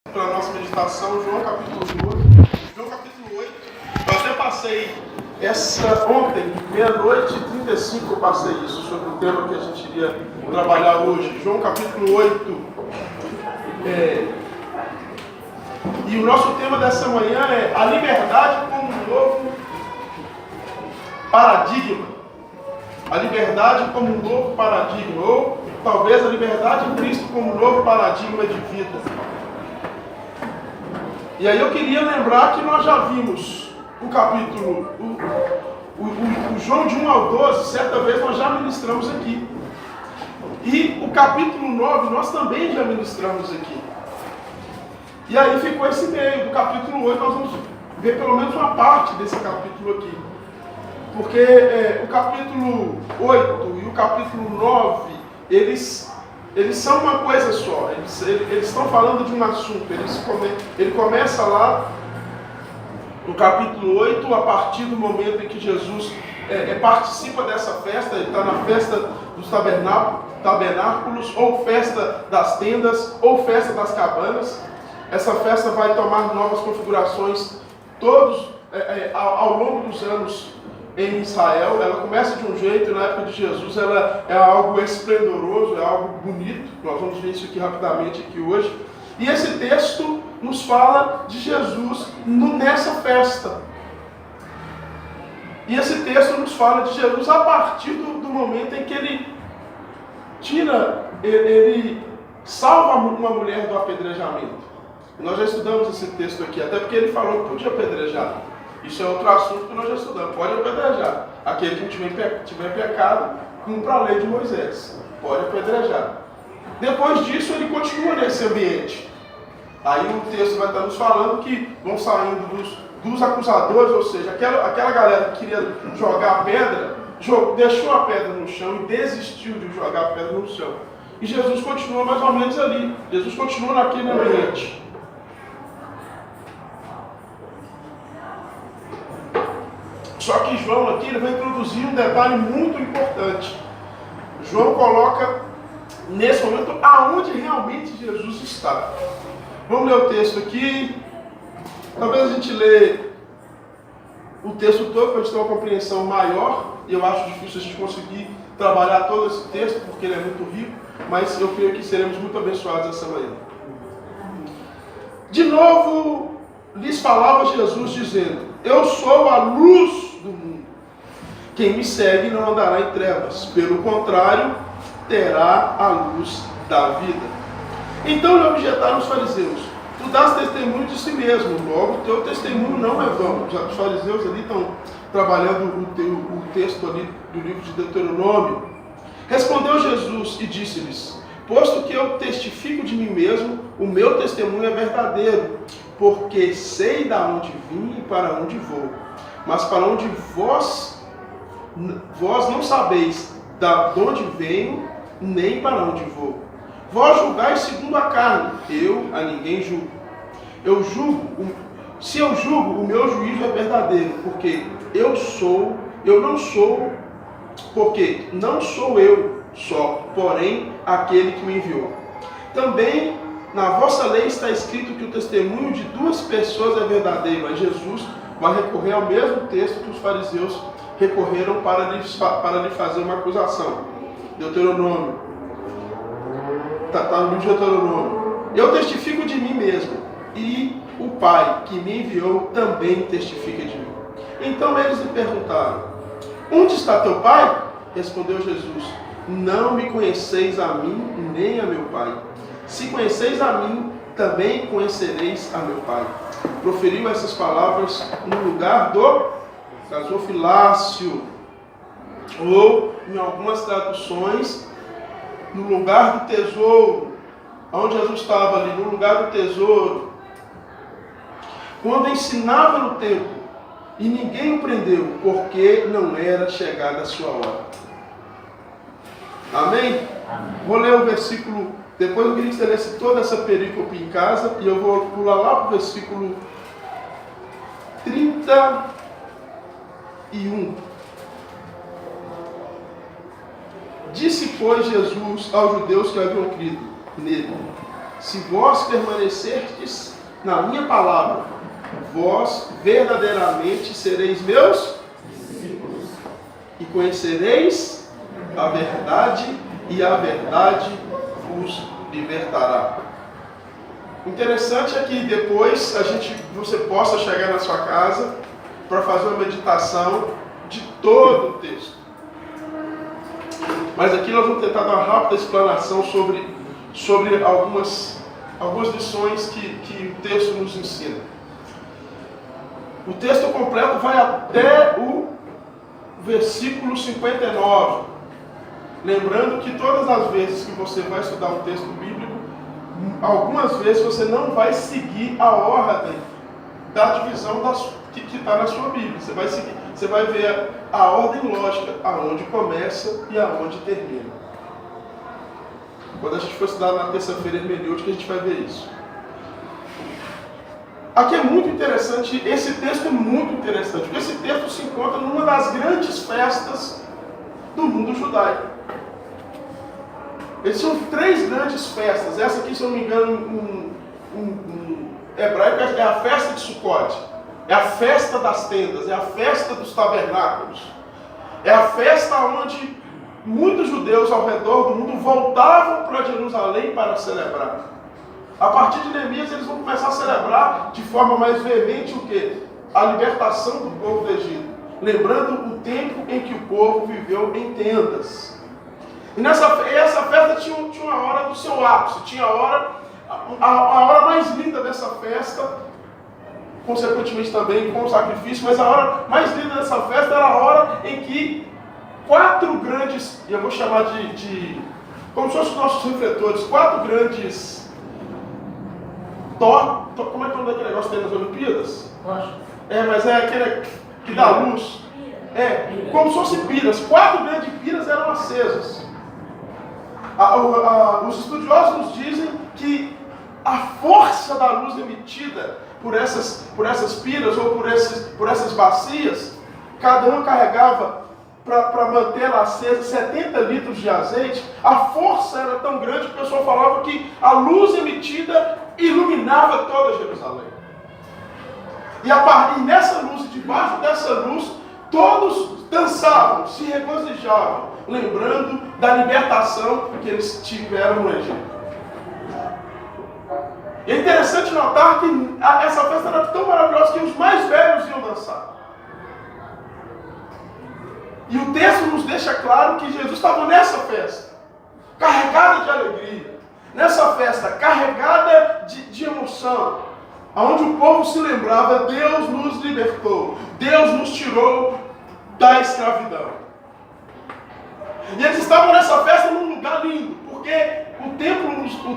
Para a nossa meditação, João capítulo 8. João capítulo 8. Eu até passei ontem, meia-noite e 35, eu passei isso sobre o tema que a gente iria trabalhar hoje. João capítulo 8. E o nosso tema dessa manhã é a liberdade como um novo paradigma. A liberdade como um novo paradigma, ou talvez a liberdade em Cristo como um novo paradigma de vida. E aí eu queria lembrar que nós já vimos o capítulo, o João de 1 ao 12, certa vez nós já ministramos aqui. E o capítulo 9 nós também já ministramos aqui. E aí ficou esse meio, do capítulo 8 nós vamos ver pelo menos uma parte desse capítulo aqui. Porque o capítulo 8 e o capítulo 9, eles são uma coisa só, eles estão falando de um assunto. Ele começa lá no capítulo 8, a partir do momento em que Jesus participa dessa festa. Ele está na festa dos tabernáculos, ou festa das tendas, ou festa das cabanas. Essa festa vai tomar novas configurações ao longo dos anos em Israel. Ela começa de um jeito, e na época de Jesus ela é algo esplendoroso, é algo bonito. Nós vamos ver isso aqui rapidamente aqui hoje. E esse texto nos fala de Jesus nessa festa. E esse texto nos fala de Jesus a partir do momento em que ele salva uma mulher do apedrejamento. Nós já estudamos esse texto aqui, até porque ele falou que podia apedrejar. Isso é outro assunto que nós já estudamos. Pode apedrejar. Aquele que tiver pecado, cumpra a lei de Moisés. Pode apedrejar. Depois disso, ele continua nesse ambiente. Aí o texto vai estar nos falando que vão saindo dos acusadores, ou seja, aquela galera que queria jogar a pedra, deixou a pedra no chão e desistiu de jogar a pedra no chão. E Jesus continua mais ou menos ali. Jesus continua naquele ambiente. Só que João aqui ele vai introduzir um detalhe muito importante. João coloca nesse momento aonde realmente Jesus está. Vamos ler o texto aqui. Talvez a gente lê o texto todo para a gente ter uma compreensão maior. E eu acho difícil a gente conseguir trabalhar todo esse texto porque ele é muito rico. Mas eu creio que seremos muito abençoados essa manhã. De novo lhes falava Jesus dizendo: eu sou a luz do mundo. Quem me segue não andará em trevas, pelo contrário, terá a luz da vida. Então lhe objetaram os fariseus: tu dás testemunho de si mesmo, logo teu testemunho não é vão. Já os fariseus ali estão trabalhando o texto ali do livro de Deuteronômio. Respondeu Jesus e disse-lhes: posto que eu testifico de mim mesmo, o meu testemunho é verdadeiro, porque sei de onde vim e para onde vou. Mas para onde vós não sabeis de onde venho, nem para onde vou. Vós julgais segundo a carne, eu a ninguém julgo. Se eu julgo, o meu juízo é verdadeiro, porque porque não sou eu só, porém aquele que me enviou. Também na vossa lei está escrito que o testemunho de duas pessoas é verdadeiro. Mas Jesus vai recorrer ao mesmo texto que os fariseus recorreram para lhe fazer uma acusação. Deuteronômio. Está no livro de Deuteronômio. Eu testifico de mim mesmo, e o Pai que me enviou também testifica de mim. Então eles lhe perguntaram: onde está teu Pai? Respondeu Jesus: não me conheceis a mim, nem a meu Pai. Se conheceis a mim, também conhecereis a meu Pai. Proferiu essas palavras no lugar do gasofilácio, ou, em algumas traduções, no lugar do tesouro. Onde Jesus estava ali, no lugar do tesouro. Quando ensinava no templo, e ninguém o prendeu, porque não era chegada a sua hora. Amém? Vou ler o versículo. Depois eu queria que você lesse toda essa perícope em casa, e eu vou pular lá para o versículo 31. Disse, pois, Jesus aos judeus que haviam crido nele: se vós permanecerdes na minha palavra, vós verdadeiramente sereis meus discípulos, e conhecereis a verdade, e a verdade vos libertará. Interessante é que depois você possa chegar na sua casa para fazer uma meditação de todo o texto. Mas aqui nós vamos tentar dar uma rápida explanação sobre algumas lições que o texto nos ensina. O texto completo vai até o versículo 59. Lembrando que todas as vezes que você vai estudar um texto bíblico, algumas vezes você não vai seguir a ordem da divisão que está na sua Bíblia. Você vai ver a ordem lógica, aonde começa e aonde termina. Quando a gente for estudar na terça-feira hermenêutica, a gente vai ver isso. Aqui é muito interessante, esse texto é muito interessante, porque esse texto se encontra numa das grandes festas do mundo judaico. Eles são 3 grandes festas. Essa aqui, se eu não me engano, em hebraico, é a festa de Sukkot. É a festa das tendas, é a festa dos tabernáculos. É a festa onde muitos judeus ao redor do mundo voltavam para Jerusalém para celebrar. A partir de Neemias, eles vão começar a celebrar de forma mais veemente o quê? A libertação do povo do Egito. Lembrando o tempo em que o povo viveu em tendas. E essa festa tinha uma hora do seu ápice, tinha a hora mais linda dessa festa, consequentemente também com o sacrifício, mas a hora mais linda dessa festa era a hora em que 4 grandes, e eu vou chamar como se fossem os nossos refletores, 4 grandes como é que é o nome daquele negócio que tem nas Olimpíadas? Mas é aquele que dá luz. Como se fossem piras. 4 grandes piras eram acesas. Os estudiosos nos dizem que a força da luz emitida por essas piras ou por essas bacias, cada uma carregava para manter ela acesa 70 litros de azeite. A força era tão grande que o pessoal falava que a luz emitida iluminava toda Jerusalém. E nessa luz, debaixo dessa luz, todos dançavam, se regozijavam, lembrando da libertação que eles tiveram no Egito. E é interessante notar que essa festa era tão maravilhosa que os mais velhos iam dançar. E o texto nos deixa claro que Jesus estava nessa festa, carregada de alegria, nessa festa carregada de emoção, onde o povo se lembrava: Deus nos libertou, Deus nos tirou da escravidão. E eles estavam nessa festa num lugar lindo, porque o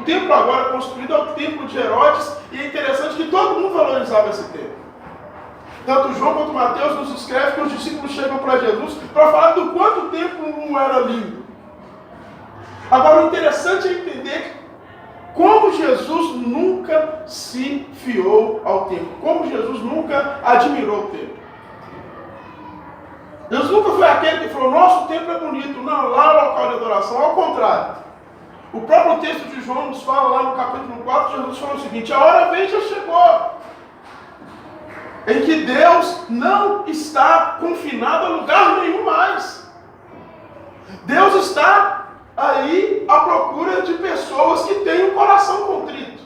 templo agora construído é o templo de Herodes, e é interessante que todo mundo valorizava esse templo. Tanto João quanto Mateus nos escreve que os discípulos chegam para Jesus para falar do quanto o templo não era lindo. Agora, o interessante é entender como Jesus nunca se fiou ao templo, como Jesus nunca admirou o templo. Jesus nunca foi aquele que falou: nosso templo é bonito, não, lá é o local de adoração. Ao contrário, o próprio texto de João nos fala lá no capítulo 4, Jesus falou o seguinte: a hora vem, já chegou, em que Deus não está confinado a lugar nenhum mais. Deus está aí à procura de pessoas que têm um coração contrito.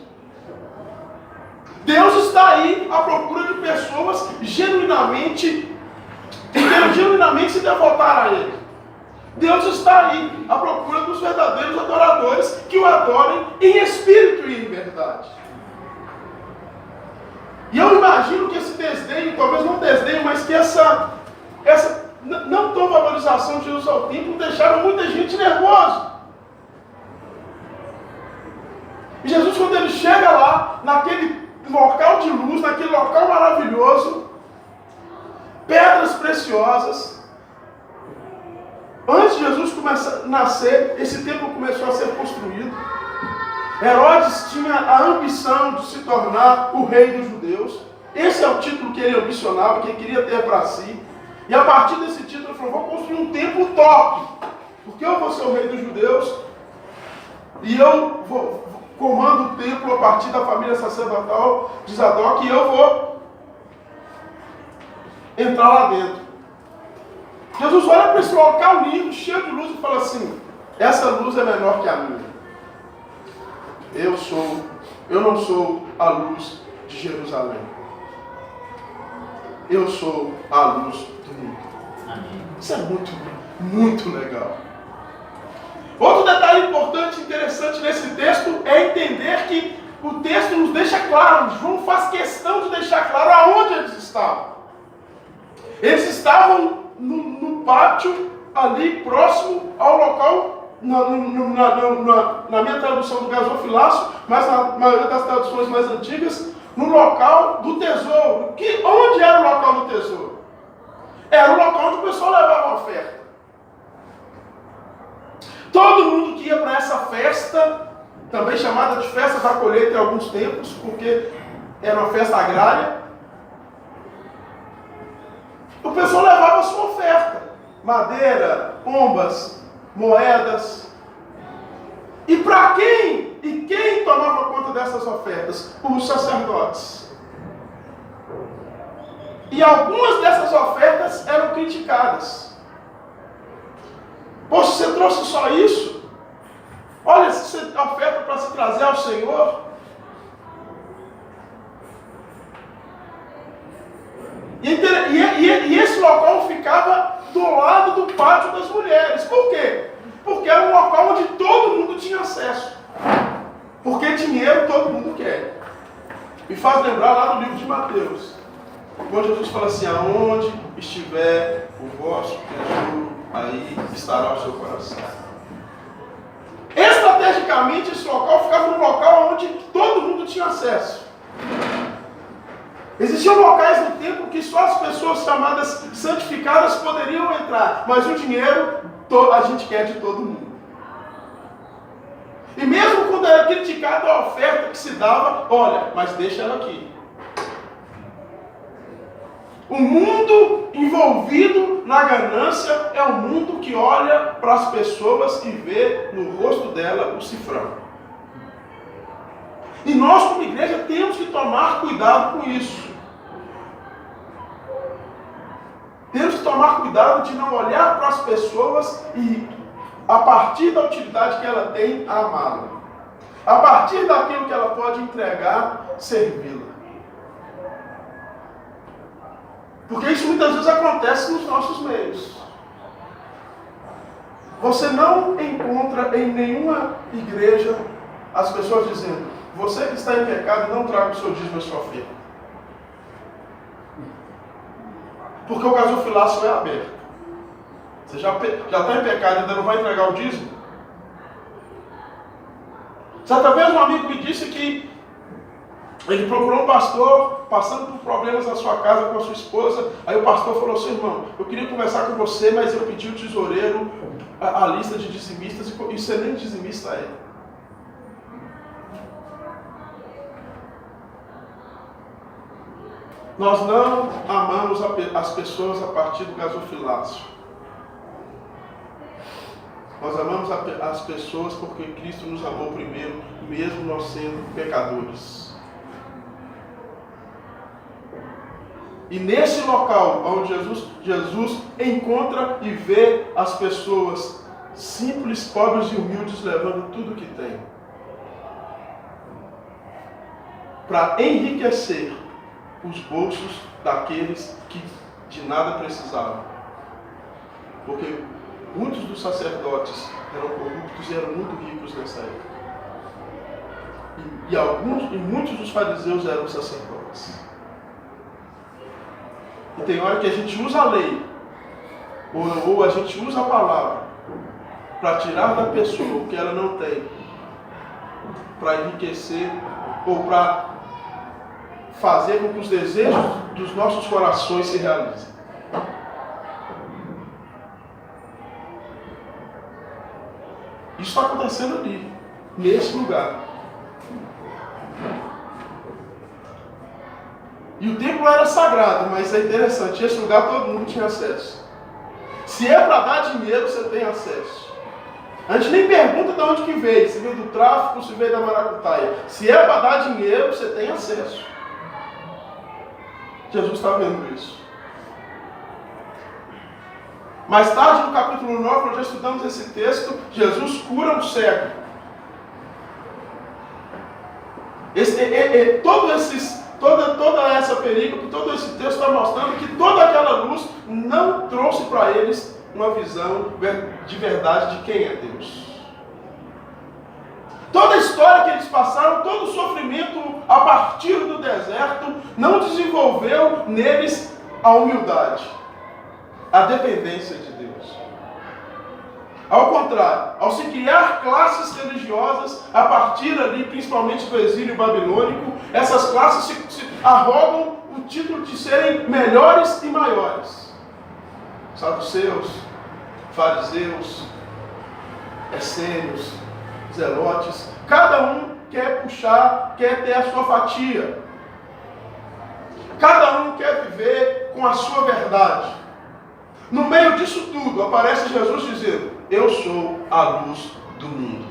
Deus está aí à procura de pessoas que queiram genuinamente se devotar a Ele. Deus está aí à procura dos verdadeiros adoradores que o adorem em espírito e em verdade. E eu imagino que esse desdenho, talvez não desdenho, mas que essa não tão valorização de Jesus ao templo deixaram muita gente nervosa. E Jesus, quando ele chega lá, naquele local de luz, naquele local maravilhoso, pedras preciosas, antes de Jesus começar a nascer, esse templo começou a ser construído. Herodes tinha a ambição de se tornar o rei dos judeus. Esse é o título que ele ambicionava, que ele queria ter para si. E a partir desse título ele falou: vou construir um templo top, porque eu vou ser o rei dos judeus, e eu comanda o templo a partir da família sacerdotal de Zadok, e eu vou entrar lá dentro. Jesus olha para esse local lindo, cheio de luz, e fala assim: essa luz é menor que a minha. Eu não sou a luz de Jerusalém. Eu sou a luz do mundo. Amém. Isso é muito, muito legal. Outro detalhe importante e interessante nesse texto é entender que o texto nos deixa claro, João faz questão de deixar claro aonde eles estavam. Eles estavam no pátio, ali próximo ao local, na minha tradução do gasofilácio, mas na maioria das traduções mais antigas, no local do tesouro. Onde era o local do tesouro? Era o local onde o pessoal levava a oferta. Todo mundo que ia para essa festa, também chamada de festa da colheita em alguns tempos, porque era uma festa agrária, o pessoal levava a sua oferta: madeira, pombas, moedas. E para quem? E quem tomava conta dessas ofertas? Os sacerdotes. E algumas dessas ofertas eram criticadas. Poxa, você trouxe só isso? Olha, se você oferta para se trazer ao Senhor. E esse local ficava do lado do pátio das mulheres. Por quê? Porque era um local onde todo mundo tinha acesso. Porque dinheiro todo mundo quer. Me faz lembrar lá do livro de Mateus, quando Jesus fala assim: aonde estiver o vosso tesouro, aí estará o seu coração. Estrategicamente, esse local ficava num local onde todo mundo tinha acesso. Existiam locais no templo que só as pessoas chamadas santificadas poderiam entrar, mas o dinheiro a gente quer de todo mundo. E mesmo quando era criticada a oferta que se dava, olha, mas deixa ela aqui. O mundo envolvido na ganância é um mundo que olha para as pessoas e vê no rosto dela o cifrão. E nós, como igreja, temos que tomar cuidado com isso. Temos que tomar cuidado de não olhar para as pessoas e, a partir da utilidade que ela tem, amá-la. A partir daquilo que ela pode entregar, servi-la. Porque isso muitas vezes acontece nos nossos meios. Você não encontra em nenhuma igreja as pessoas dizendo: você que está em pecado, não traga o seu dízimo e a sua oferta. Porque o gasofilácio é aberto. Você já está em pecado e ainda não vai entregar o dízimo? Certa vez um amigo me disse que ele procurou um pastor, passando por problemas na sua casa com a sua esposa. Aí o pastor falou assim: irmão, eu queria conversar com você, mas eu pedi o tesoureiro a lista de dizimistas, e você nem dizimista é. Nós não amamos as pessoas a partir do gasofilácio. Nós amamos as pessoas porque Cristo nos amou primeiro, mesmo nós sendo pecadores. E nesse local onde Jesus encontra e vê as pessoas simples, pobres e humildes levando tudo que tem para enriquecer os bolsos daqueles que de nada precisavam. Porque muitos dos sacerdotes eram corruptos e eram muito ricos nessa época. E muitos dos fariseus eram sacerdotes. E tem hora que a gente usa a lei, ou a gente usa a palavra, para tirar da pessoa o que ela não tem, para enriquecer, ou para fazer com que os desejos dos nossos corações se realizem. Isso está acontecendo ali, nesse lugar. E o templo era sagrado, mas é interessante, esse lugar todo mundo tinha acesso. Se é para dar dinheiro, você tem acesso. A gente nem pergunta de onde que veio, se veio do tráfico, se veio da maracutaia. Se é para dar dinheiro, você tem acesso. Jesus está vendo isso. Mais tarde, no capítulo 9, nós já estudamos esse texto, Jesus cura um cego. Toda essa perícope, todo esse texto está mostrando que toda aquela luz não trouxe para eles uma visão de verdade de quem é Deus. Toda a história que eles passaram, todo o sofrimento a partir do deserto, não desenvolveu neles a humildade, a dependência de Deus. Ao contrário, ao se criar classes religiosas, a partir ali, principalmente do exílio babilônico, essas classes se arrogam o título de serem melhores e maiores. Saduceus, fariseus, essênios, zelotes, cada um quer puxar, quer ter a sua fatia. Cada um quer viver com a sua verdade. No meio disso tudo, aparece Jesus dizendo: eu sou a luz do mundo.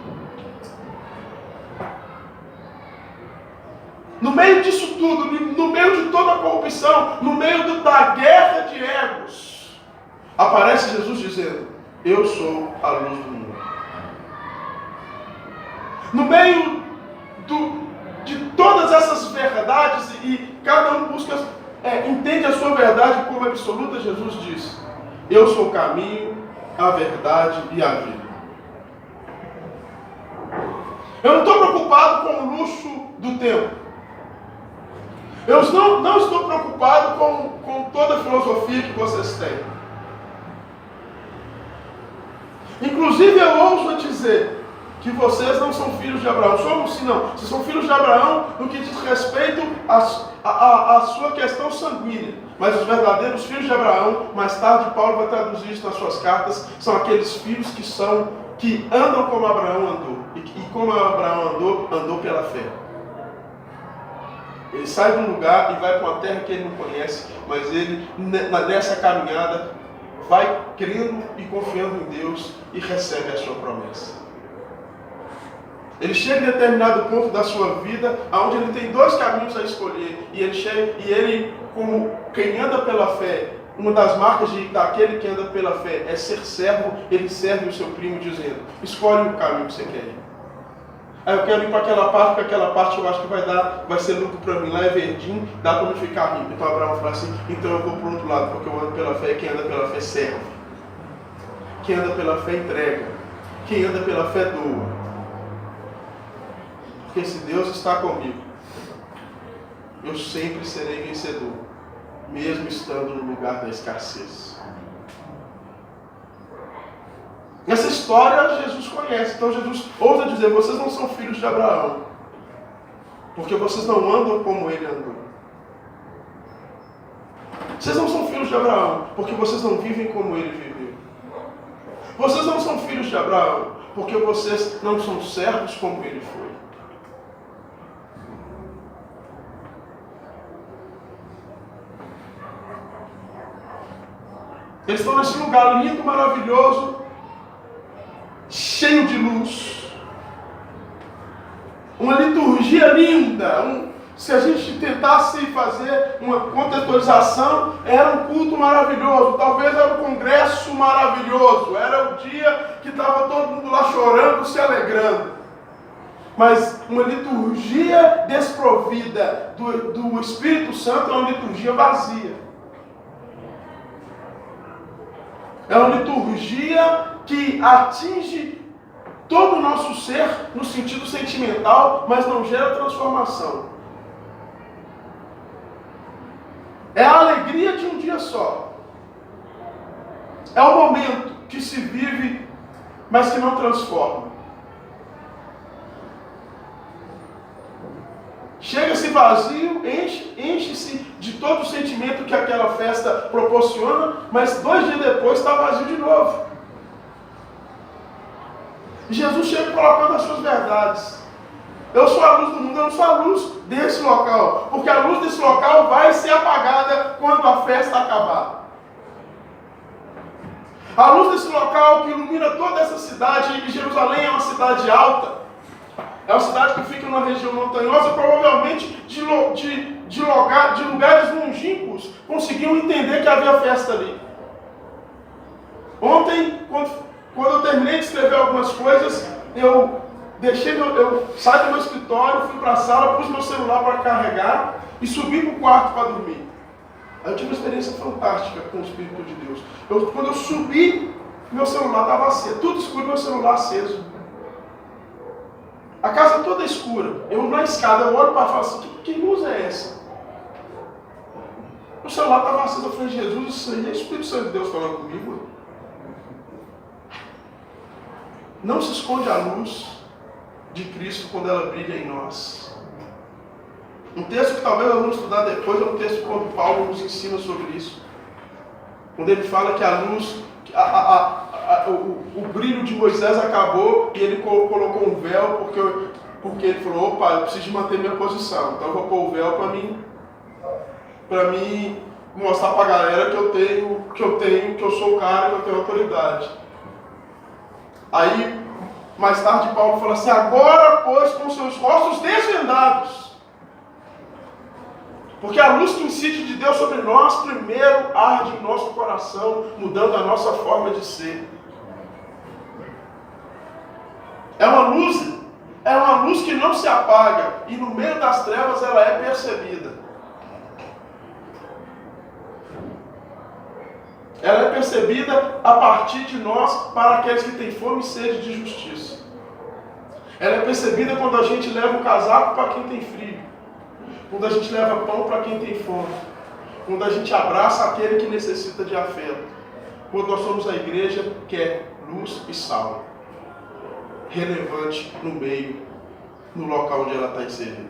No meio disso tudo, no meio de toda a corrupção, no meio da guerra de egos, aparece Jesus dizendo: eu sou a luz do mundo. No meio de todas essas verdades, e cada um busca, entende a sua verdade como absoluta, Jesus diz: eu sou o caminho, a verdade e a vida. Eu não estou preocupado com o luxo do tempo. Eu não estou preocupado com toda a filosofia que vocês têm. Inclusive eu ouso dizer que vocês não são filhos de Abraão. Somos sim, não. Vocês são filhos de Abraão no que diz respeito à sua questão sanguínea. Mas os verdadeiros filhos de Abraão, mais tarde Paulo vai traduzir isso nas suas cartas, são aqueles filhos que andam como Abraão andou. E como Abraão andou pela fé. Ele sai de um lugar e vai para uma terra que ele não conhece, mas ele, nessa caminhada, vai crendo e confiando em Deus e recebe a sua promessa. Ele chega em determinado ponto da sua vida, onde ele tem dois caminhos a escolher, e ele, como quem anda pela fé, uma das marcas daquele que anda pela fé é ser servo. Ele serve o seu primo dizendo: escolhe o caminho que você quer ir. Eu quero ir para aquela parte, porque aquela parte eu acho que vai ser lucro para mim, lá é verdinho, dá para me ficar rico. Então Abraão fala assim: então eu vou para o outro lado, porque eu ando pela fé, quem anda pela fé serve. Quem anda pela fé entrega. Quem anda pela fé doa. Porque se Deus está comigo, eu sempre serei vencedor, mesmo estando no lugar da escassez. Essa história Jesus conhece. Então Jesus ousa dizer: vocês não são filhos de Abraão, porque vocês não andam como ele andou. Vocês não são filhos de Abraão, porque vocês não vivem como ele viveu. Vocês não são filhos de Abraão, porque vocês não são servos como ele foi. Eles estão nesse lugar lindo, maravilhoso, cheio de luz. Uma liturgia linda. Se a gente tentasse fazer uma contextualização, era um culto maravilhoso. Talvez era um congresso maravilhoso. Era o dia que estava todo mundo lá chorando, se alegrando. Mas uma liturgia desprovida do Espírito Santo é uma liturgia vazia. É uma liturgia que atinge todo o nosso ser no sentido sentimental, mas não gera transformação. É a alegria de um dia só. É o momento que se vive, mas que não transforma. Chega-se vazio, enche-se de todo o sentimento que aquela festa proporciona, mas 2 dias depois está vazio de novo. E Jesus chega colocando as suas verdades. Eu sou a luz do mundo, eu não sou a luz desse local, porque a luz desse local vai ser apagada quando a festa acabar. A luz desse local que ilumina toda essa cidade, e Jerusalém é uma cidade alta, é uma cidade que fica numa região montanhosa, provavelmente de lugares longínquos, conseguiam entender que havia festa ali. Ontem, quando eu terminei de escrever algumas coisas, eu saí do meu escritório, fui para a sala, pus meu celular para carregar e subi para o quarto para dormir. Aí eu tive uma experiência fantástica com o Espírito de Deus. Quando eu subi, meu celular estava aceso, tudo escuro, meu celular aceso. A casa toda escura. Eu na escada, eu olho para fora assim, que luz é essa? O celular estava aceso, eu falei, Jesus, isso aí é o Espírito Santo de Deus falando comigo. Não se esconde a luz de Cristo quando ela brilha em nós. Um texto que talvez nós vamos estudar depois é um texto quando Paulo nos ensina sobre isso. Quando ele fala que a luz, o brilho de Moisés acabou e ele colocou um véu porque ele falou, opa, eu preciso manter minha posição, então eu vou pôr o véu para mim mostrar para a galera que eu sou o cara, que eu tenho autoridade. Aí, mais tarde, Paulo fala assim, agora, pois, com seus rostos desvendados, porque a luz que incide de Deus sobre nós, primeiro arde em nosso coração, mudando a nossa forma de ser. É uma luz que não se apaga, e no meio das trevas ela é percebida. Ela é percebida a partir de nós para aqueles que têm fome e sede de justiça. Ela é percebida quando a gente leva um casaco para quem tem frio. Quando a gente leva pão para quem tem fome. Quando a gente abraça aquele que necessita de afeto. Quando nós somos a igreja que é luz e sal. Relevante no meio, no local onde ela está inserida.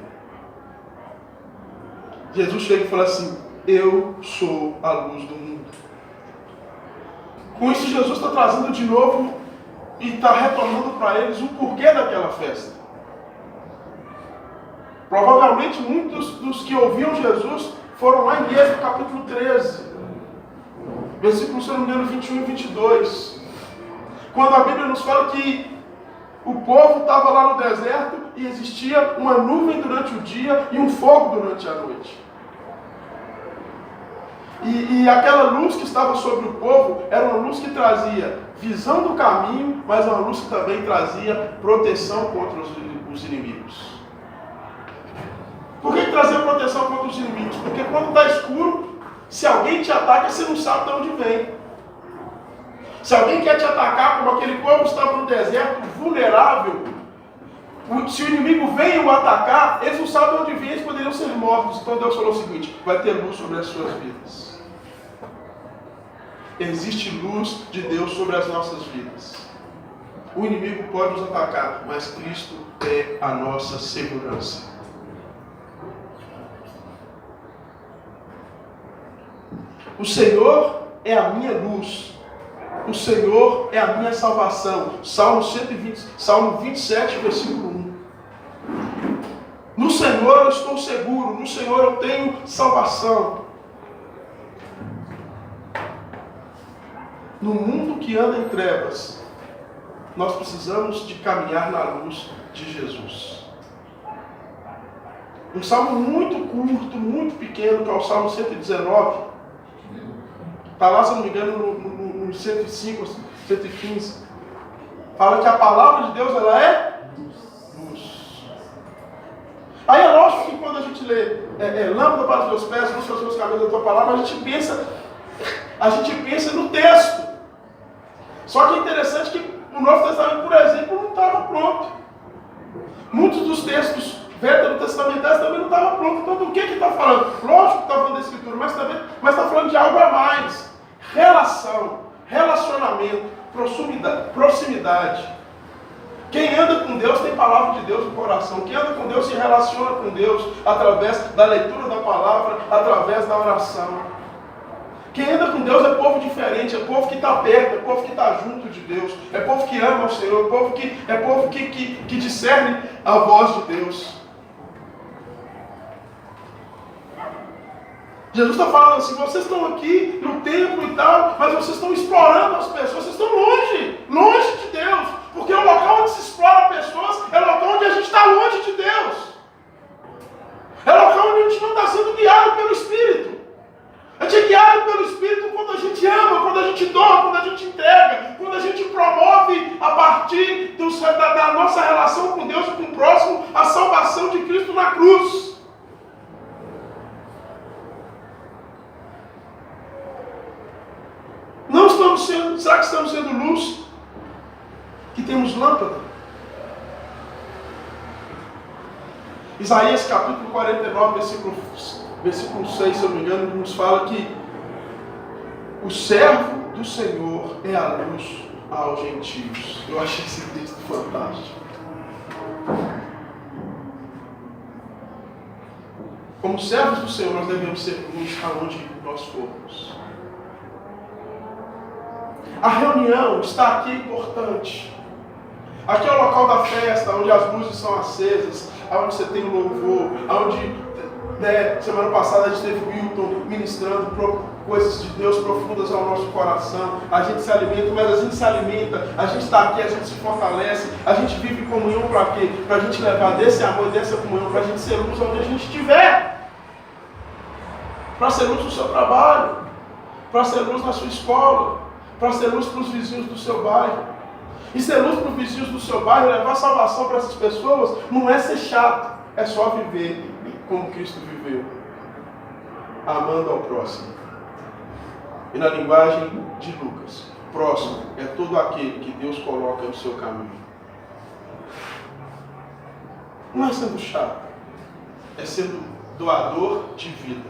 Jesus chega e fala assim, eu sou a luz do mundo. Com isso, Jesus está trazendo de novo e está retornando para eles o porquê daquela festa. Provavelmente muitos dos que ouviam Jesus foram lá em Êxodo capítulo 13, versículos, se não me engano, 21 e 22. Quando a Bíblia nos fala que o povo estava lá no deserto e existia uma nuvem durante o dia e um fogo durante a noite. E aquela luz que estava sobre o povo era uma luz que trazia visão do caminho, mas uma luz que também trazia proteção contra os inimigos. Por que trazia proteção contra os inimigos? Porque quando está escuro, se alguém te ataca, você não sabe de onde vem. Se alguém quer te atacar, como aquele povo estava no deserto, vulnerável, se o inimigo vem o atacar, eles não sabem de onde vem, eles poderiam ser mortos. Então Deus falou o seguinte, vai ter luz sobre as suas vidas. Existe luz de Deus sobre as nossas vidas. O inimigo pode nos atacar, mas Cristo é a nossa segurança. O Senhor é a minha luz. O Senhor é a minha salvação. Salmo 27, versículo 1. No Senhor eu estou seguro. No Senhor eu tenho salvação. No mundo que anda em trevas, nós precisamos de caminhar na luz de Jesus. Um salmo muito curto, muito pequeno, que é o Salmo 119. Está lá, se não me engano, no 105, 115. Fala que a palavra de Deus, ela é luz. Aí é lógico que quando a gente lê lâmpada para os meus pés, luz para os meus caminhos da tua palavra, a gente pensa no texto. Só que é interessante que o Novo Testamento, por exemplo, não estava pronto. Muitos dos textos veterotestamentários também não estavam prontos. Então, do que está falando? Lógico que está falando da Escritura, mas está falando de algo a mais. Relação, relacionamento, proximidade. Quem anda com Deus tem palavra de Deus no coração. Quem anda com Deus se relaciona com Deus através da leitura da palavra, através da oração. Quem anda com Deus é povo diferente, é povo que está perto, é povo que está junto de Deus, é povo que ama o Senhor, é povo que discerne a voz de Deus. Jesus está falando assim, vocês estão aqui no templo e tal, mas vocês estão explorando as pessoas, vocês estão longe de Deus. Porque o local onde se explora pessoas é o local onde a gente está longe de Deus. É o local onde a gente não está sendo guiado pelo Espírito. A gente é guiado pelo Espírito quando a gente ama, quando a gente doa, quando a gente entrega, quando a gente promove a partir da nossa relação com Deus e com o próximo a salvação de Cristo na cruz. Não estamos sendo, será que estamos sendo luz? Que temos lâmpada? Isaías capítulo 49, versículo 6, se eu não me engano, nos fala que o servo do Senhor é a luz aos gentios. Eu achei esse texto fantástico. Como servos do Senhor, nós devemos ser luz aonde nós formos. A reunião está aqui importante. Aqui é o local da festa, onde as luzes são acesas, onde você tem o louvor, onde, semana passada a gente teve o Wilton ministrando coisas de Deus profundas ao nosso coração. A gente se alimenta, mas a gente se alimenta, a gente está aqui, a gente se fortalece, a gente vive em comunhão para quê? Para a gente levar desse amor, dessa comunhão, para a gente ser luz onde a gente estiver. Para ser luz no seu trabalho, para ser luz na sua escola, para ser luz para os vizinhos do seu bairro. E ser luz para os vizinhos do seu bairro, levar salvação para essas pessoas, não é ser chato, é só viver como Cristo viveu, amando ao próximo. E na linguagem de Lucas, próximo é todo aquele que Deus coloca no seu caminho. Não é sendo chato, é sendo doador de vida.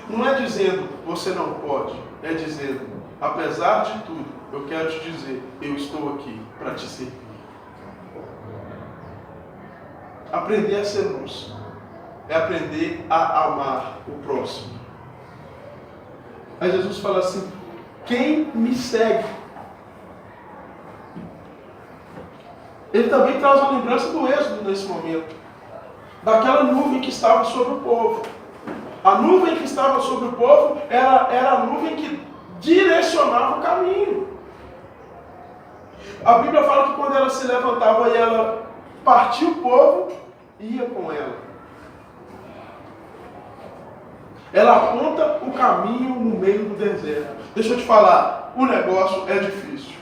Não é dizendo você não pode, é dizendo, apesar de tudo, eu quero te dizer, eu estou aqui para te servir. Aprender a ser luz é aprender a amar o próximo. Aí Jesus fala assim, quem me segue? Ele também traz uma lembrança do Êxodo nesse momento. Daquela nuvem que estava sobre o povo. A nuvem que estava sobre o povo era a nuvem que direcionava o caminho. A Bíblia fala que quando ela se levantava e ela partia o povo, ia com ela. Ela aponta o caminho no meio do deserto. Deixa eu te falar, o negócio é difícil.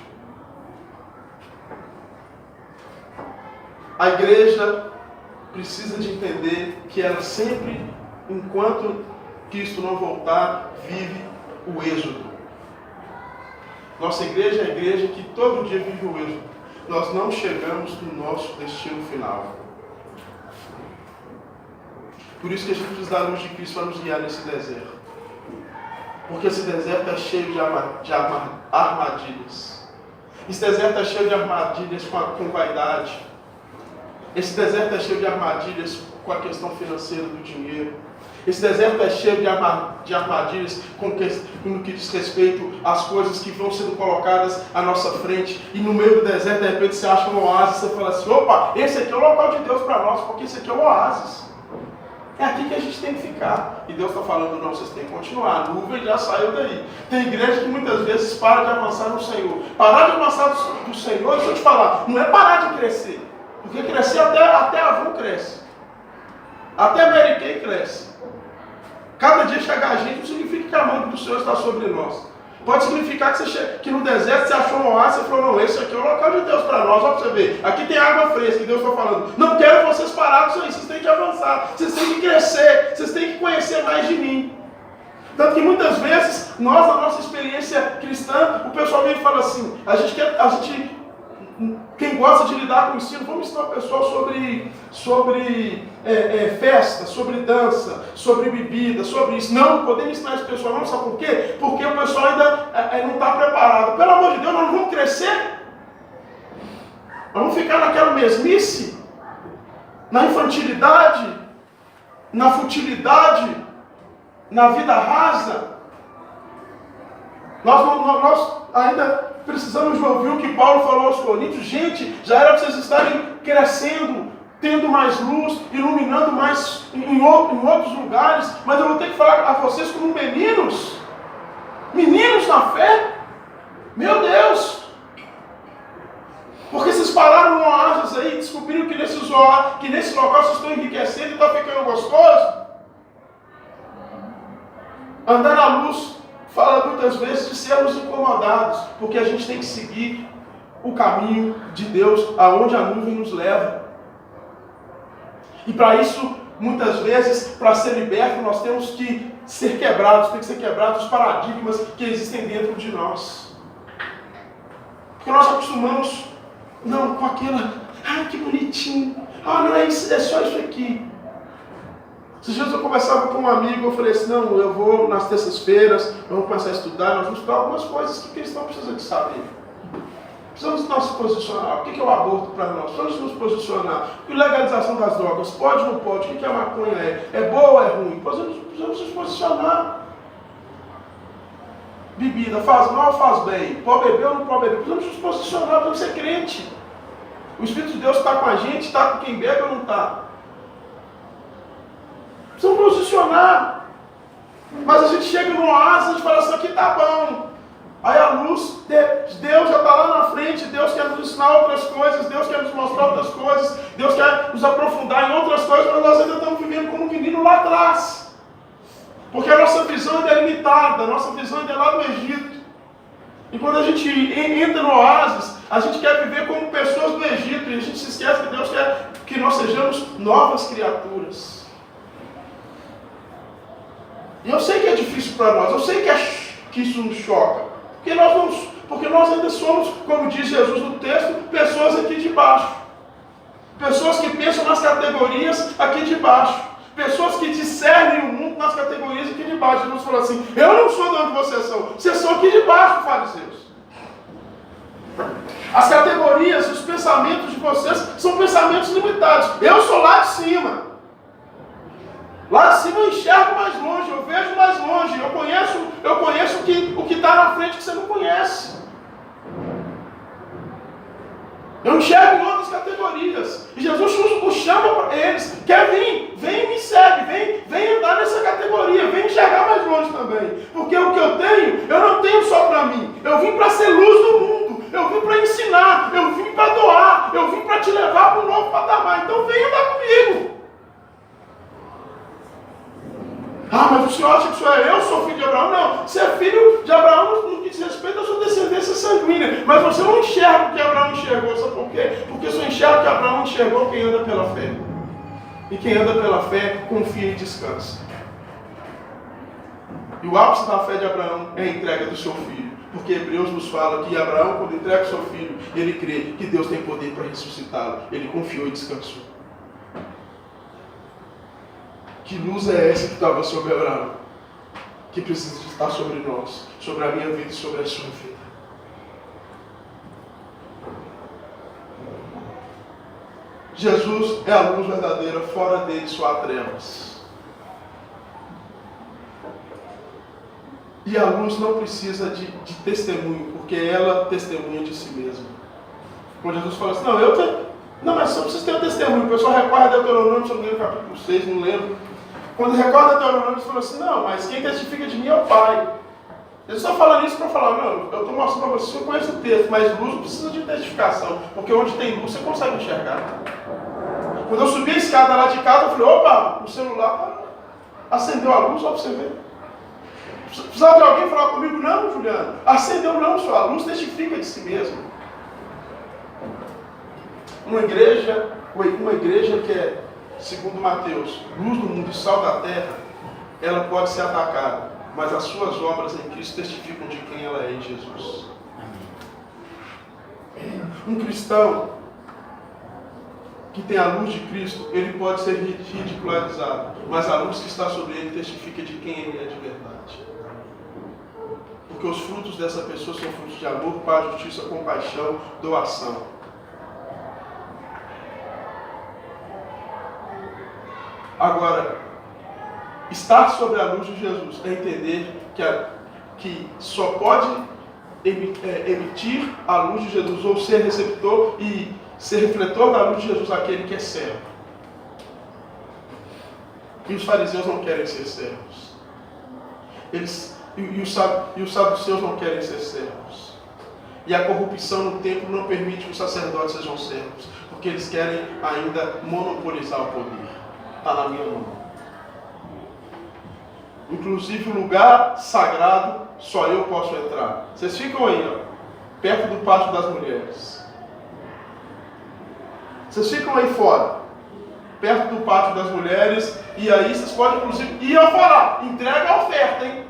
A igreja precisa de entender que ela sempre, enquanto Cristo não voltar, vive o êxodo. Nossa igreja é a igreja que todo dia vive o êxodo. Nós não chegamos no nosso destino final. Por isso que a gente precisa da luz de Cristo para nos guiar nesse deserto. Porque esse deserto é cheio de armadilhas. Esse deserto é cheio de armadilhas com vaidade. Esse deserto é cheio de armadilhas com a questão financeira do dinheiro. Esse deserto é cheio de armadilhas no que diz respeito às coisas que vão sendo colocadas à nossa frente. E no meio do deserto, de repente, você acha um oásis. Você fala assim, opa, esse aqui é o local de Deus para nós, porque esse aqui é o oásis. É aqui que a gente tem que ficar. E Deus está falando, não, vocês têm que continuar. A nuvem já saiu daí. Tem igreja que muitas vezes para de avançar no Senhor. Parar de avançar do Senhor, deixa eu te falar, não é parar de crescer. Porque crescer até avô cresce. Até Mary Kay cresce. Cada dia chegar a gente não significa que a mão do Senhor está sobre nós. Pode significar que no deserto você achou um oásis e falou, não, esse aqui é o local de Deus para nós. Olha para você ver, aqui tem água fresca, e Deus está falando, não quero vocês parados aí, vocês têm que avançar, vocês têm que crescer, vocês têm que conhecer mais de mim. Tanto que muitas vezes, nós, na nossa experiência cristã, o pessoal vem e fala assim, quem gosta de lidar com o ensino, vamos ensinar o pessoal sobre festa, sobre dança, sobre bebida, sobre isso. Não podemos ensinar esse pessoal, não, sabe por quê? Porque o pessoal ainda não está preparado. Pelo amor de Deus, nós não vamos crescer. Nós vamos ficar naquela mesmice, na infantilidade, na futilidade, na vida rasa. Nós ainda precisamos ouvir o que Paulo falou aos Coríntios. Gente, já era para vocês estarem crescendo tendo mais luz, iluminando mais em outros lugares, mas eu vou ter que falar a vocês como meninos na fé. Meu Deus! Porque vocês pararam no oásis aí e descobriram que nesse local vocês estão enriquecendo e está ficando gostoso. Andar na luz fala muitas vezes de sermos incomodados, porque a gente tem que seguir o caminho de Deus, aonde a nuvem nos leva. E para isso, muitas vezes, para ser liberto, nós temos que ser quebrados, tem que ser quebrados os paradigmas que existem dentro de nós. Porque nós acostumamos, não, com aquela, que bonitinho, não é isso, é só isso aqui. Esses dias eu conversava com um amigo, eu falei assim, não, eu vou nas terças-feiras, vamos começar a estudar, nós vamos estudar algumas coisas que o cristão precisa de saber. Precisamos nos posicionar. O que é o aborto para nós? Precisamos nos posicionar. E legalização das drogas, pode ou não pode? O que a maconha é? É boa ou é ruim? Precisamos nos posicionar. Bebida, faz mal ou faz bem? Pode beber ou não pode beber? Precisamos nos posicionar, precisamos ser crente. O Espírito de Deus está com a gente, está com quem bebe ou não está? Precisamos posicionar. Mas a gente chega no oásis, a gente fala assim, aqui está bom. Aí a luz de Deus já está lá na frente, Deus quer nos ensinar outras coisas, Deus quer nos mostrar outras coisas, Deus quer nos aprofundar em outras coisas, mas nós ainda estamos vivendo como um menino lá atrás. Porque a nossa visão ainda é limitada, a nossa visão ainda é lá do Egito. E quando a gente entra no oásis, a gente quer viver como pessoas do Egito, e a gente se esquece que Deus quer que nós sejamos novas criaturas. E eu sei que é difícil para nós, eu sei que isso nos choca. Porque nós ainda somos, como diz Jesus no texto, pessoas aqui de baixo. Pessoas que pensam nas categorias aqui de baixo. Pessoas que discernem o mundo nas categorias aqui de baixo. Jesus falou assim, eu não sou de onde vocês são aqui de baixo, fariseus. As categorias, os pensamentos de vocês são pensamentos limitados. Eu sou lá de cima. Lá de cima eu enxergo mais longe, eu vejo mais longe, eu conheço o que está na frente que você não conhece. Eu enxergo em outras categorias. E Jesus os chama para eles, quer vir, vem e me segue, vem andar nessa categoria, vem enxergar mais longe também. Porque o que eu tenho, eu não tenho só para mim, eu vim para ser luz do mundo, eu vim para ensinar, eu vim para doar, eu vim para te levar para um novo patamar, então vem andar comigo. Mas o senhor acha que eu sou filho de Abraão? Não, você é filho de Abraão no que diz respeito à sua descendência sanguínea. Mas você não enxerga o que Abraão enxergou, sabe por quê? Porque só enxerga o que Abraão enxergou quem anda pela fé. E quem anda pela fé, confia e descansa. E o ápice da fé de Abraão é a entrega do seu filho. Porque Hebreus nos fala que Abraão, quando entrega o seu filho, ele crê que Deus tem poder para ressuscitá-lo. Ele confiou e descansou. Que luz é essa que estava sobre Abraão? Que precisa estar sobre nós, sobre a minha vida e sobre a sua vida. Jesus é a luz verdadeira, fora dele só há trevas. E a luz não precisa de testemunho, porque ela testemunha de si mesma. Quando Jesus fala assim, não, mas só precisa ter um testemunho. O pessoal recorre a Deuteronômio, se não me engano, capítulo 6, não lembro. Quando recorda a Deuteronômio, ele falou assim, não, mas quem testifica de mim é o Pai. Ele só fala isso para falar, não, eu estou mostrando para você, eu conheço o texto, mas luz não precisa de testificação, porque onde tem luz você consegue enxergar. Quando eu subi a escada lá de casa, eu falei, opa, o celular acendeu a luz, só para você ver. Precisava de alguém falar comigo? Não, Juliano, acendeu não, só a luz testifica de si mesmo. Uma igreja que é, segundo Mateus, luz do mundo e sal da terra, ela pode ser atacada, mas as suas obras em Cristo testificam de quem ela é em Jesus. Um cristão que tem a luz de Cristo, ele pode ser ridicularizado, mas a luz que está sobre ele testifica de quem ele é de verdade. Porque os frutos dessa pessoa são frutos de amor, paz, justiça, compaixão, doação. Agora, estar sobre a luz de Jesus é entender que só pode emitir a luz de Jesus, ou ser receptor e ser refletor da luz de Jesus aquele que é servo. E os fariseus não querem ser servos. E os saduceus não querem ser servos. E a corrupção no templo não permite que os sacerdotes sejam servos, porque eles querem ainda monopolizar o poder. Está na minha mão. Inclusive o lugar sagrado só eu posso entrar. Vocês ficam aí, ó, perto do pátio das mulheres. Vocês ficam aí fora, perto do pátio das mulheres, e aí vocês podem, inclusive, e eu falar, entrega a oferta, hein?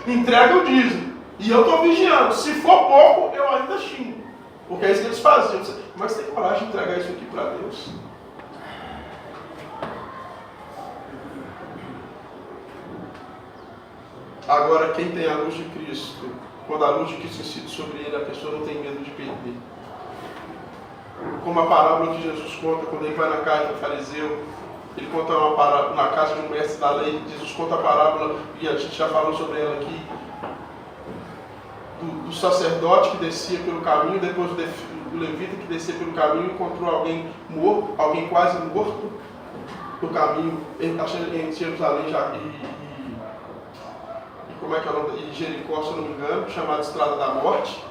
Entrega o dízimo. E eu estou vigiando. Se for pouco, eu ainda xingo. Porque é isso que eles faziam. Mas tem coragem de entregar isso aqui para Deus? Agora, quem tem a luz de Cristo, quando a luz de Cristo incide sobre ele, a pessoa não tem medo de perder. Como a parábola que Jesus conta quando ele vai na casa do fariseu, ele conta uma parábola na casa de um mestre da lei. Jesus conta a parábola, e a gente já falou sobre ela aqui, do sacerdote que descia pelo caminho, depois do levita que descia pelo caminho e encontrou alguém morto, alguém quase morto no caminho, em Jerusalém como é que é o nome? Em Jericó, se eu não me engano, chamada Estrada da Morte.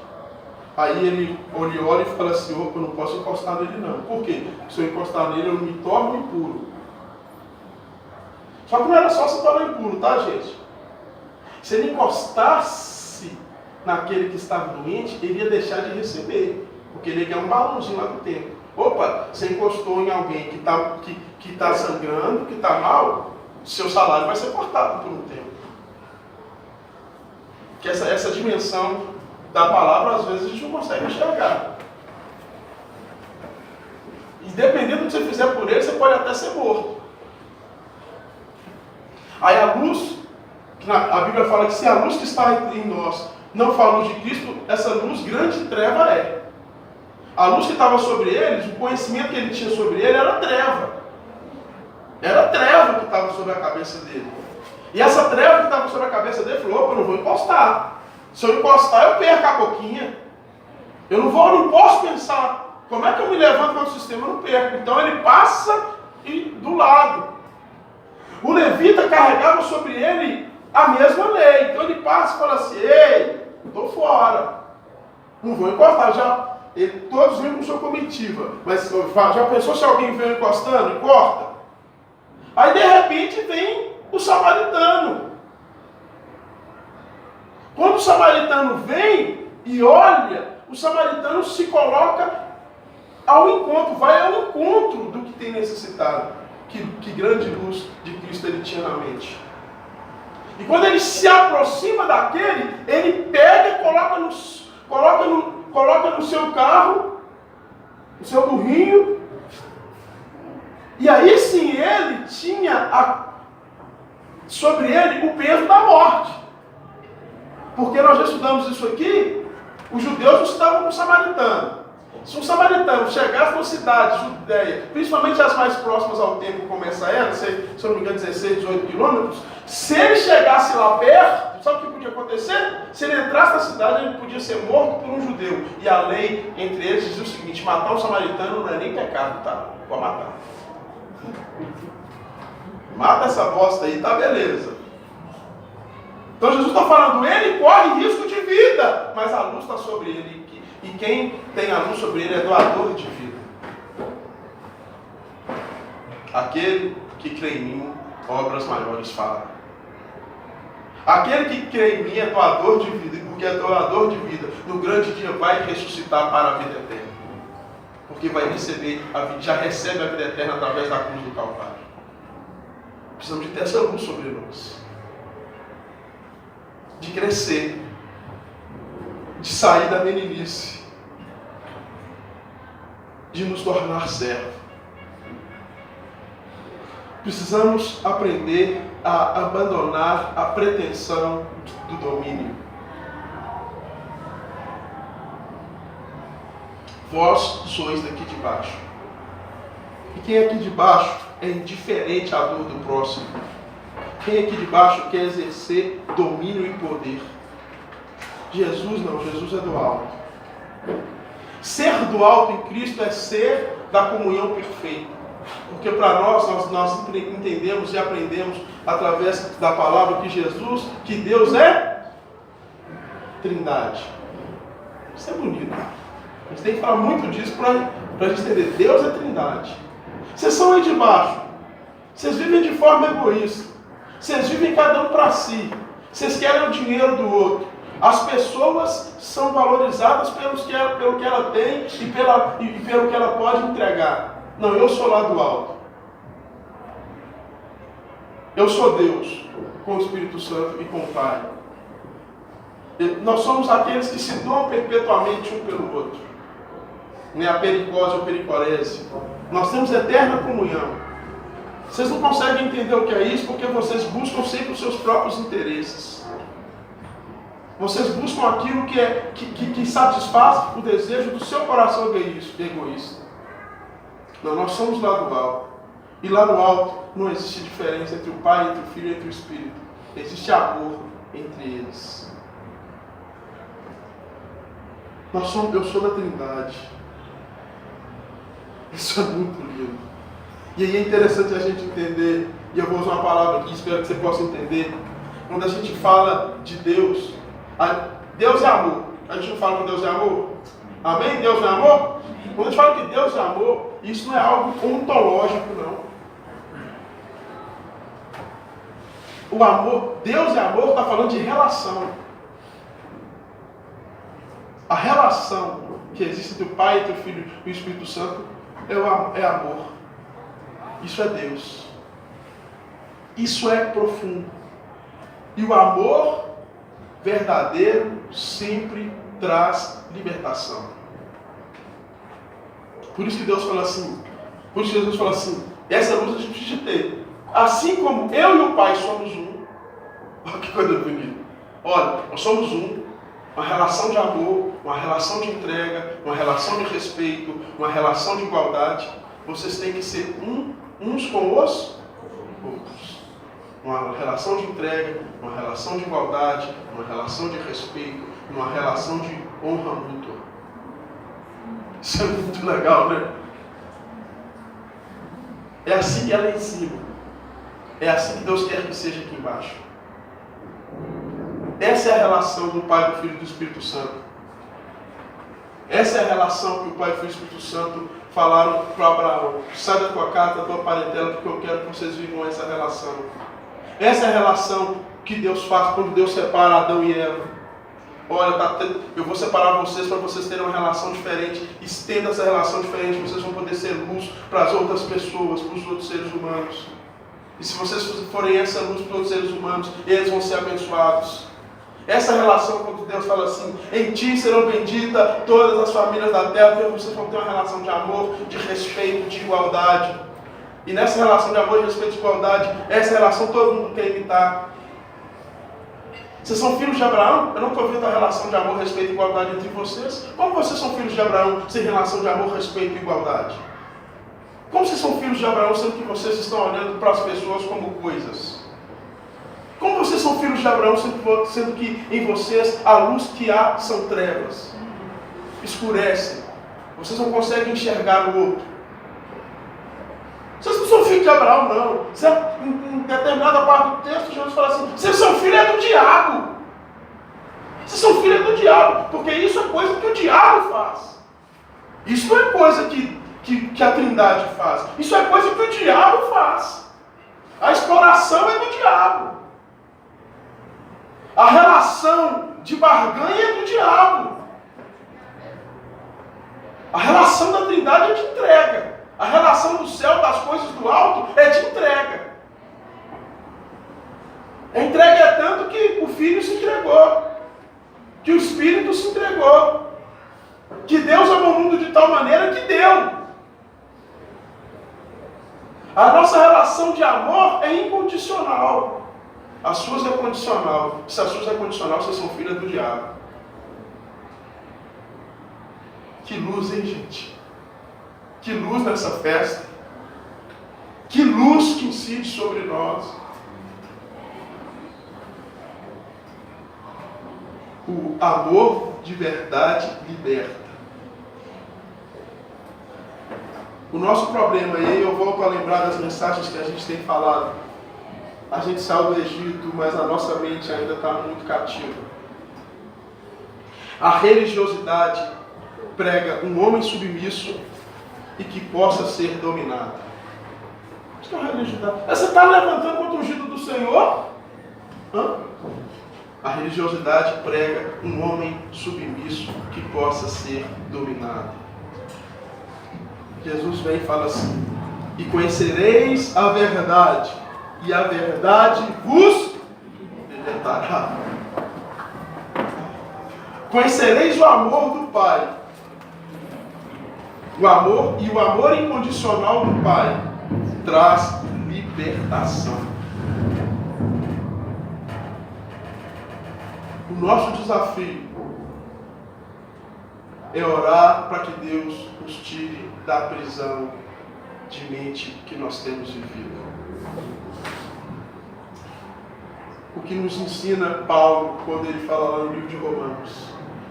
Aí ele olha e fala assim, eu não posso encostar nele não. Por quê? Se eu encostar nele, eu me torno impuro. Só que não era só se tornar impuro, tá, gente? Se ele encostasse naquele que estava doente, ele ia deixar de receber. Porque ele ia ganhar um balãozinho lá do tempo. Opa, você encostou em alguém que está sangrando, que está mal, seu salário vai ser cortado por um tempo. Que essa dimensão da palavra, às vezes, a gente não consegue enxergar. E dependendo do que você fizer por ele, você pode até ser morto. Aí a luz, a Bíblia fala que se a luz que está em nós não for a luz de Cristo, essa luz grande treva é. A luz que estava sobre eles, o conhecimento que ele tinha sobre ele era treva. Era treva que estava sobre a cabeça dele. E essa treva que estava sobre a cabeça dele falou, opa, eu não vou encostar. Se eu encostar, eu perco a boquinha. Eu não posso pensar, como é que eu me levanto contra o sistema? Eu não perco. Então ele passa do lado. O levita carregava sobre ele a mesma lei. Então ele passa e fala assim, ei, estou fora. Não vou encostar. Todos vêm com sua comitiva. Mas já pensou se alguém vem encostando e corta? Aí de repente vem o samaritano. Quando o samaritano vem e olha, o samaritano se coloca ao encontro, vai ao encontro do que tem necessitado. Que grande luz de Cristo ele tinha na mente. E quando ele se aproxima daquele, ele pega e coloca no seu carro, no seu burrinho, e aí sim ele tinha sobre ele o peso da morte. Porque nós já estudamos isso aqui, os judeus não estudavam com o samaritano. Se um samaritano chegasse numa cidade judeia, principalmente as mais próximas ao templo como essa era, se eu não me engano 16, 18 quilômetros, se ele chegasse lá perto, sabe o que podia acontecer? Se ele entrasse na cidade, ele podia ser morto por um judeu. E a lei entre eles dizia o seguinte, matar um samaritano não é nem pecado, tá? Pode matar. Mata essa bosta aí, tá beleza. Então Jesus está falando, ele corre risco de vida, mas a luz está sobre ele. E quem tem a luz sobre ele é doador de vida. Aquele que crê em mim, obras maiores fará. Aquele que crê em mim é doador de vida, e porque é doador de vida, no grande dia vai ressuscitar para a vida eterna. Porque vai receber, já recebe a vida eterna através da cruz do Calvário. Precisamos de ter essa luz sobre nós. De crescer. De sair da meninice. De nos tornar servo. Precisamos aprender a abandonar a pretensão do domínio. Vós sois daqui de baixo. E quem é aqui de baixo é indiferente à dor do próximo. Quem é aqui de baixo quer exercer domínio e poder. Jesus não, Jesus é do alto. Ser do alto em Cristo é ser da comunhão perfeita. Porque para nós entendemos e aprendemos através da palavra que Deus é Trindade. Isso é bonito. A gente tem que falar muito disso para a gente entender. Deus é Trindade. Vocês são aí de baixo. Vocês vivem de forma egoísta. Vocês vivem cada um para si. Vocês querem o dinheiro do outro. As pessoas são valorizadas pelo que ela tem e pelo que ela pode entregar. Não, eu sou lá do alto. Eu sou Deus, com o Espírito Santo e com o Pai. Nós somos aqueles que se doam perpetuamente um pelo outro. Nem a pericose ou pericorese. Nós temos eterna comunhão. Vocês não conseguem entender o que é isso porque vocês buscam sempre os seus próprios interesses. Vocês buscam aquilo que satisfaz o desejo do seu coração egoísta. Não, nós somos lá do alto. E lá no alto não existe diferença entre o Pai, entre o Filho e entre o Espírito. Existe amor entre eles. Eu sou da Trindade. Isso é muito lindo. E aí é interessante a gente entender, e eu vou usar uma palavra aqui, espero que você possa entender. Quando a gente fala de Deus, Deus é amor. A gente não fala que Deus é amor? Amém? Deus é amor? Quando a gente fala que Deus é amor, isso não é algo ontológico, não. O amor, Deus é amor, está falando de relação. A relação que existe entre o Pai, entre o Filho e o Espírito Santo é amor. Isso é Deus. Isso é profundo. E o amor verdadeiro sempre traz libertação. Por isso que Deus fala assim, por isso que Jesus fala assim, essa luz a gente precisa ter. Assim como eu e o Pai somos um. Olha que coisa bonita. Olha, nós somos um. Uma relação de amor, uma relação de entrega, uma relação de respeito, uma relação de igualdade. Vocês têm que ser uns com os outros. Uma relação de entrega, uma relação de igualdade, uma relação de respeito, uma relação de honra mútua. Isso é muito legal, né? É assim que é lá em cima. É assim que Deus quer que seja aqui embaixo. Essa é a relação do Pai, do Filho e do Espírito Santo. Essa é a relação que o Pai, o Filho e o Espírito Santo falaram para Abraão. Sai da tua casa, da tua parentela, porque eu quero que vocês vivam essa relação. Essa é a relação que Deus faz quando Deus separa Adão e Eva. Olha, eu vou separar vocês para vocês terem uma relação diferente. Estenda essa relação diferente, vocês vão poder ser luz para as outras pessoas, para os outros seres humanos. E se vocês forem essa luz para os outros seres humanos, eles vão ser abençoados. Essa relação, quando Deus fala assim, em ti serão benditas todas as famílias da terra, porque vocês vão ter uma relação de amor, de respeito, de igualdade. E nessa relação de amor, de respeito e de igualdade, essa relação todo mundo quer imitar. Vocês são filhos de Abraão? Eu não estou vendo a relação de amor, respeito e igualdade entre vocês. Como vocês são filhos de Abraão sem relação de amor, respeito e igualdade? Como vocês são filhos de Abraão sendo que vocês estão olhando para as pessoas como coisas? Como vocês são filhos de Abraão sendo que em vocês a luz que há são trevas? Escurecem. Vocês não conseguem enxergar o outro. Vocês não são filhos de Abraão, não. Em determinada parte do texto, Jesus fala assim, vocês são filhos do diabo. Vocês são filhos do diabo, porque isso é coisa que o diabo faz. Isso não é coisa que a Trindade faz. Isso é coisa que o diabo faz. A exploração é do diabo. A relação de barganha é do diabo. A relação da Trindade é de entrega. A relação do céu, das coisas do alto, é de entrega. A entrega é tanto que o Filho se entregou, que o Espírito se entregou, que Deus amou o mundo de tal maneira que deu. A nossa relação de amor é incondicional. A sua é condicional. Se a sua é condicional, vocês são filhos do diabo. Que luz, hein, gente? Que luz nessa festa. Que luz que incide sobre nós. O amor de verdade liberta. O nosso problema, e aí eu volto a lembrar das mensagens que a gente tem falado. A gente saiu do Egito, mas a nossa mente ainda está muito cativa. A religiosidade prega um homem submisso e que possa ser dominado. Isso é uma religiosidade. Você está levantando contra o ungido do Senhor? Hã? A religiosidade prega um homem submisso que possa ser dominado. Jesus vem e fala assim: e conhecereis a verdade, e a verdade vos libertará. Conhecereis o amor do Pai. O amor incondicional do Pai traz libertação. O nosso desafio é orar para que Deus nos tire da prisão de mente que nós temos vivido. O que nos ensina Paulo quando ele fala lá no livro de Romanos: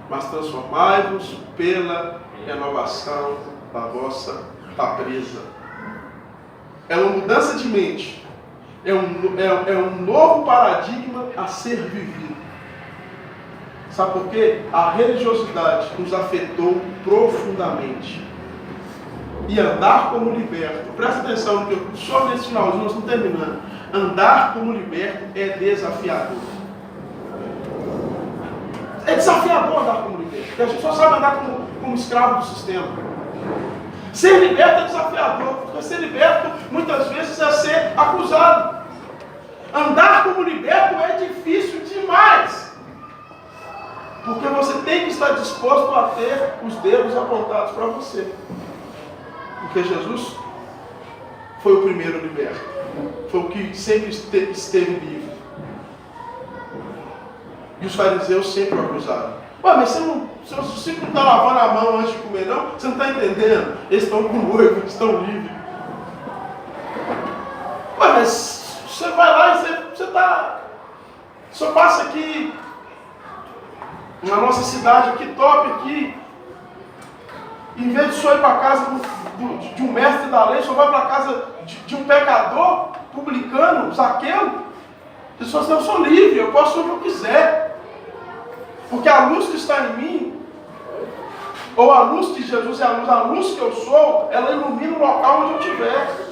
mas transformai-vos pela renovação da vossa cabeça. É uma mudança de mente, é um novo paradigma a ser vivido. Sabe por quê? A religiosidade nos afetou profundamente. E andar como liberto, presta atenção no que eu só nesse finalzinho, nós estamos terminando. Andar como liberto é desafiador. É desafiador andar como liberto, porque a gente só sabe andar como escravo do sistema. Ser liberto é desafiador, porque ser liberto muitas vezes é ser acusado. Andar como liberto é difícil demais, porque você tem que estar disposto a ter os dedos apontados para você. Porque Jesus foi o primeiro liberto, foi o que sempre esteve livre. E os fariseus sempre o acusaram. Ué, mas você não está lavando a mão antes de comer, não? Você não está entendendo? Eles estão com noivo, eles estão livres. Ué, mas você vai lá e você está... Só passa aqui, na nossa cidade aqui, top aqui. Em vez de só ir para a casa de um mestre da lei, só vai para a casa de um pecador, publicano, Zaqueu. Ele só diz: eu sou livre, eu posso fazer o que eu quiser. Porque a luz que está em mim, ou a luz de Jesus é a luz que eu sou, ela ilumina o local onde eu estiver.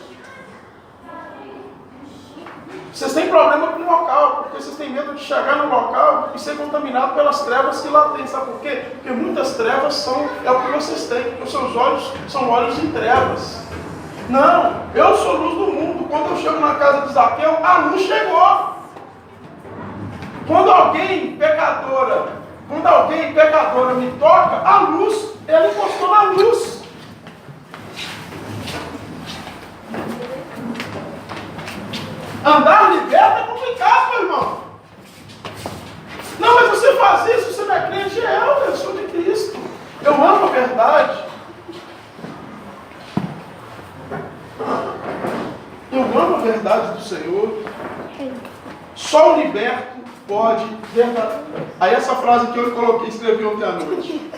Vocês têm problema com o local, porque vocês têm medo de chegar no local e ser contaminado pelas trevas que lá tem. Sabe por quê? Porque muitas trevas é o que vocês têm, porque os seus olhos são olhos em trevas. Não, eu sou luz do mundo. Quando eu chego na casa de Zaqueu, a luz chegou. Quando alguém pecadora me toca, a luz, ela encostou na luz. Andar liberto é complicado, meu irmão. Não, mas você faz isso, você não é crente. Eu sou de Cristo. Eu amo a verdade. Eu amo a verdade do Senhor. Só o liberto pode... Aí essa frase que eu coloquei, escrevi ontem à noite,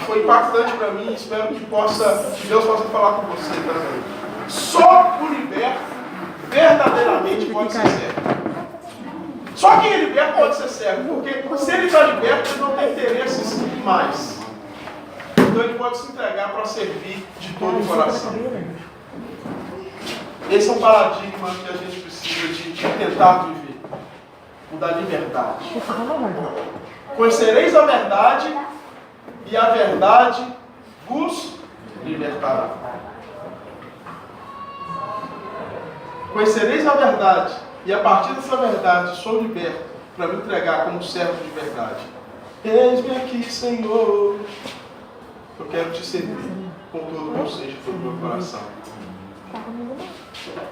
foi impactante para mim. Espero que Deus possa falar com você também. Só o liberto verdadeiramente pode ser servo. Só quem é liberto pode ser servo, porque se ele está liberto, ele não tem interesses mais. Então ele pode se entregar para servir de todo o coração. Esse é um paradigma que a gente precisa de tentar viver. O da liberdade. Conhecereis a verdade, e a verdade vos libertará. Conhecereis a verdade, e a partir dessa verdade sou liberto para me entregar como servo de verdade. Eis-me aqui, Senhor. Eu quero te servir com todo o meu seja, todo o meu coração.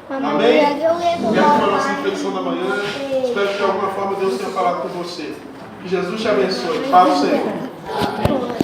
Amém? Essa foi a nossa reflexão da manhã. Espero que de alguma forma Deus tenha falado com você. Que Jesus te abençoe. Para o Senhor.